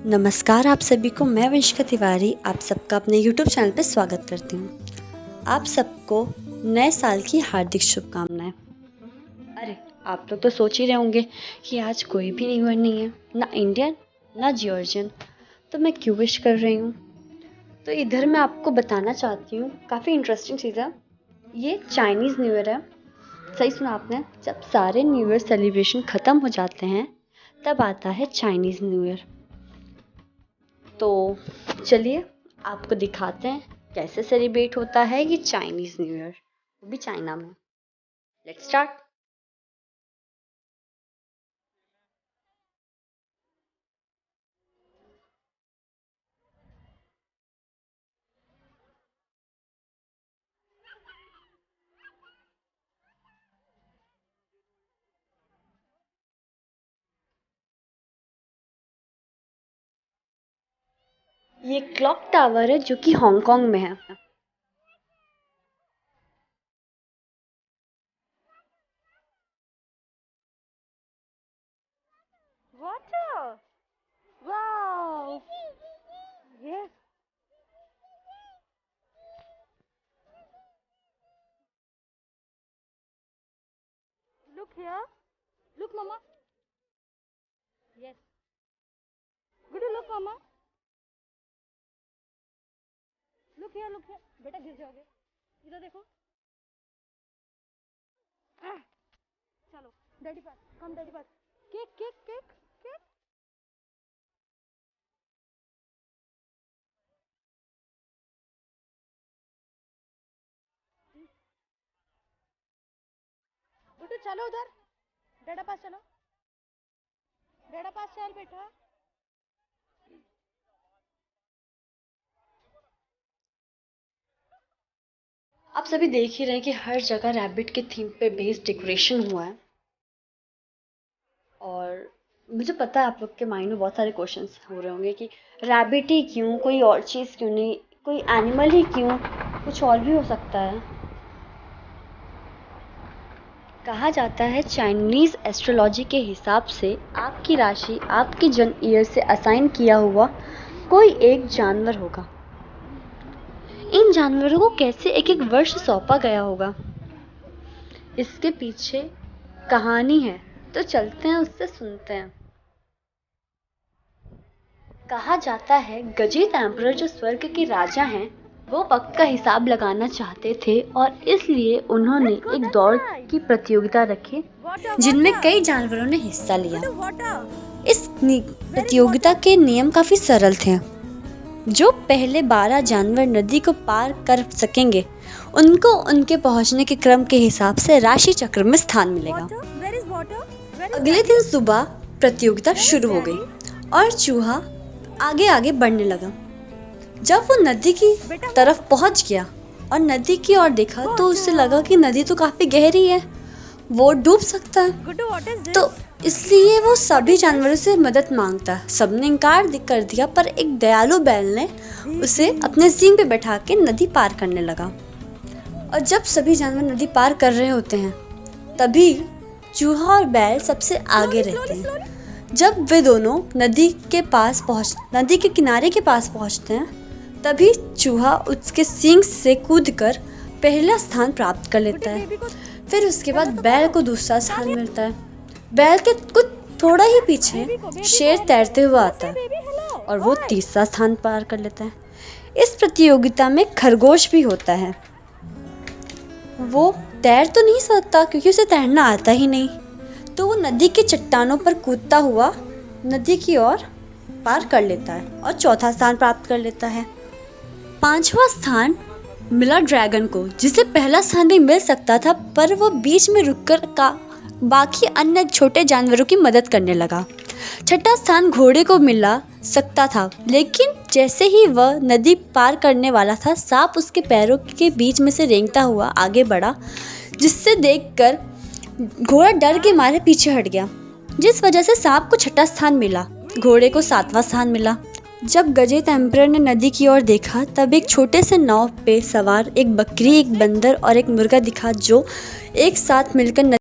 नमस्कार आप सभी को। मैं वंशिका तिवारी आप सबका अपने YouTube चैनल पर स्वागत करती हूँ। आप सबको नए साल की हार्दिक शुभकामनाएं। अरे आप लोग तो सोच ही रहे होंगे कि आज कोई भी न्यू ईयर नहीं है, ना इंडियन ना जॉर्जियन, तो मैं क्यों विश कर रही हूँ। तो इधर मैं आपको बताना चाहती हूँ, काफ़ी इंटरेस्टिंग चीज़ है। ये चाइनीज़ न्यू ईयर है। सही सुना आपने, जब सारे न्यू ईयर सेलिब्रेशन ख़त्म हो जाते हैं तब आता है चाइनीज़ न्यू ईयर। तो चलिए आपको दिखाते हैं कैसे सेलिब्रेट होता है ये चाइनीज़ न्यू ईयर, वो भी चाइना में। Let's start. ये क्लॉक टावर है जो कि हांगकांग में है। Water! Wow! Yes. Look here. Look, Mama. Yes. Good. Look, Mama. Look here. Look here. बेटा गिर जाओगे. इधर देखो. चलो. Daddy पास. Come, Daddy पास. Cake, cake, cake, cake. Guddu चलो उधर. डैडा पास चलो. डैडा पास चल बेटा. आप सभी देख ही रहे हैं कि हर जगह रैबिट के थीम पे बेस्ड डेकोरेशन हुआ है। और मुझे पता है आप लोग के माइंड में बहुत सारे क्वेश्चंस हो रहे होंगे कि रैबिट ही क्यों, कोई और चीज़ क्यों नहीं, कोई एनिमल ही क्यों, कुछ और भी हो सकता है। कहा जाता है चाइनीज़ एस्ट्रोलॉजी के हिसाब से आपकी राशि आपके जन्म ईयर से असाइन किया हुआ कोई एक जानवर होगा। इन जानवरों को कैसे एक एक वर्ष सौंपा गया होगा, इसके पीछे कहानी है, तो चलते हैं उससे सुनते हैं। कहा जाता है गजित एम्परर जो स्वर्ग के राजा हैं, वो वक्त का हिसाब लगाना चाहते थे और इसलिए उन्होंने एक दौड़ की प्रतियोगिता रखी जिनमें कई जानवरों ने हिस्सा लिया। इस प्रतियोगिता के नियम काफी सरल थे। जो पहले 12 जानवर नदी को पार कर सकेंगे उनको उनके पहुंचने के क्रम के हिसाब से राशि चक्र में स्थान मिलेगा। अगले दिन सुबह प्रतियोगिता शुरू हो गई और चूहा आगे आगे बढ़ने लगा। जब वो नदी की तरफ पहुंच गया और नदी की ओर देखा तो उसे लगा कि नदी तो काफी गहरी है, वो डूब सकता है। तो इसलिए वो सभी जानवरों से मदद मांगता। सबने इनकार कर दिया, पर एक दयालु बैल ने उसे अपने सींग पे बैठा के नदी पार करने लगा। और जब सभी जानवर नदी पार कर रहे होते हैं तभी चूहा और बैल सबसे आगे रहते हैं। जब वे दोनों नदी के किनारे के पास पहुंचते हैं तभी चूहा उसके सींग से कूदकर पहला स्थान प्राप्त कर लेता है। फिर उसके बाद बैल को दूसरा स्थान मिलता है। बैल के कुछ थोड़ा ही पीछे शेर तैरते हुए आता है और वो तीसरा स्थान पार कर लेता है। इस प्रतियोगिता में खरगोश भी होता है। वो तैर तो नहीं सकता क्योंकि उसे तैरना आता ही नहीं, तो वो नदी के चट्टानों पर कूदता हुआ नदी की ओर पार कर लेता है और चौथा स्थान प्राप्त कर लेता है। पांचवा स्थान मिला ड्रैगन को, जिसे पहला स्थान भी मिल सकता था, पर वो बीच में रुककर बाकी अन्य छोटे जानवरों की मदद करने लगा। छठा स्थान घोड़े को मिला सकता था, लेकिन जैसे ही वह नदी पार करने वाला था सांप उसके पैरों के बीच में से रेंगता हुआ आगे बढ़ा, जिससे देखकर घोड़ा डर के मारे पीछे हट गया, जिस वजह से सांप को छठा स्थान मिला, घोड़े को सातवां स्थान मिला। जब गजेत एम्परर ने नदी की ओर देखा तब एक छोटे से नाव पे सवार एक बकरी, एक बंदर और एक मुर्गा दिखा जो एक साथ मिलकर